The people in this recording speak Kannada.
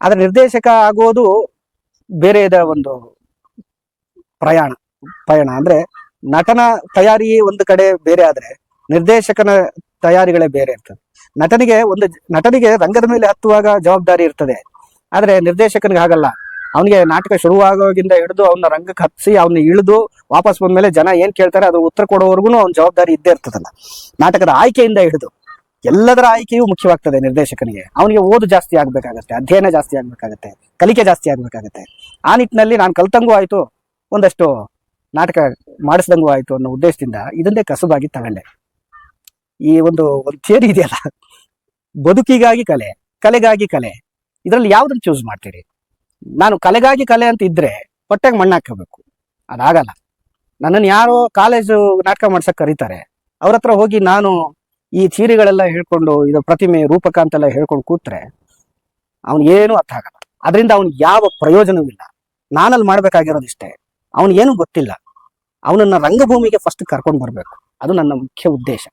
ಆದ್ರೆ ನಿರ್ದೇಶಕ ಆಗೋದು ಬೇರೆದ ಒಂದು ಪಯಣ ಅಂದ್ರೆ ನಟನ ತಯಾರಿ ಒಂದು ಕಡೆ ಬೇರೆ ಆದ್ರೆ ನಿರ್ದೇಶಕನ ತಯಾರಿಗಳೇ ಬೇರೆ ಇರ್ತದೆ. ನಟನಿಗೆ ರಂಗದ ಮೇಲೆ ಹತ್ತುವಾಗ ಜವಾಬ್ದಾರಿ ಇರ್ತದೆ, ಆದ್ರೆ ನಿರ್ದೇಶಕನಿಗೆ ಹಾಗಲ್ಲ. ಅವನಿಗೆ ನಾಟಕ ಶುರುವಾಗೋಗಿಂದ ಹಿಡಿದು ಅವನ ರಂಗಕ್ಕೆ ಹತ್ತಿಸಿ ಅವನ್ನ ಇಳಿದು ವಾಪಸ್ ಬಂದ್ಮೇಲೆ ಜನ ಏನ್ ಕೇಳ್ತಾರೆ ಅದು ಉತ್ತರ ಕೊಡೋವರೆಗೂ ಅವ್ನ ಜವಾಬ್ದಾರಿ ಇದ್ದೇ ಇರ್ತದಲ್ಲ. ನಾಟಕದ ಆಯ್ಕೆಯಿಂದ ಹಿಡಿದು ಎಲ್ಲದರ ಆಯ್ಕೆಯೂ ಮುಖ್ಯವಾಗ್ತದೆ ನಿರ್ದೇಶಕನಿಗೆ. ಅವನಿಗೆ ಓದು ಜಾಸ್ತಿ ಆಗ್ಬೇಕಾಗತ್ತೆ, ಅಧ್ಯಯನ ಜಾಸ್ತಿ ಆಗ್ಬೇಕಾಗತ್ತೆ, ಕಲಿಕೆ ಜಾಸ್ತಿ ಆಗ್ಬೇಕಾಗತ್ತೆ. ಆ ನಿಟ್ಟಿನಲ್ಲಿ ನಾನು ಕಲ್ತಂಗೂ ಆಯ್ತು, ಒಂದಷ್ಟು ನಾಟಕ ಮಾಡಿಸ್ದಂಗೂ ಆಯ್ತು ಅನ್ನೋ ಉದ್ದೇಶದಿಂದ ಇದನ್ನೇ ಕಸುಬಾಗಿ ತಗೊಂಡೆ. ಈ ಒಂದು ಥಿಯರಿ ಇದೆಯಲ್ಲ, ಬದುಕಿಗಾಗಿ ಕಲೆ, ಕಲೆಗಾಗಿ ಕಲೆ, ಇದರಲ್ಲಿ ಯಾವ್ದನ್ನು ಚೂಸ್ ಮಾಡ್ತೀರಿ? ನಾನು ಕಲೆಗಾಗಿ ಕಲೆ ಅಂತ ಇದ್ರೆ ಹೊಟ್ಟೆಗೆ ಮಣ್ಣು ಹಾಕಬೇಕು, ಅದಾಗಲ್ಲ. ನನ್ನನ್ನು ಯಾರೋ ಕಾಲೇಜು ನಾಟಕ ಮಾಡ್ಸಕ್ ಕರೀತಾರೆ, ಅವ್ರ ಹತ್ರ ಹೋಗಿ ನಾನು ಈ ಥಿಯರಿಗಳೆಲ್ಲ ಹೇಳ್ಕೊಂಡು ಇದು ಪ್ರತಿಮೆ ರೂಪಕ ಅಂತೆಲ್ಲ ಹೇಳ್ಕೊಂಡು ಕೂತ್ರೆ ಅವನಿಗೇನು ಅರ್ಥ ಆಗಲ್ಲ. ಅದರಿಂದ ಅವ್ನಿಗೆ ಯಾವ ಪ್ರಯೋಜನವೂ ಇಲ್ಲ. ನಾನಲ್ಲಿ ಮಾಡ್ಬೇಕಾಗಿರೋದಿಷ್ಟೇ, ಅವನಿಗೇನು ಗೊತ್ತಿಲ್ಲ. ಅವನನ್ನ ರಂಗಭೂಮಿಗೆ ಫಸ್ಟ್ ಕರ್ಕೊಂಡು ಬರ್ಬೇಕು, ಅದು ನನ್ನ ಮುಖ್ಯ ಉದ್ದೇಶ.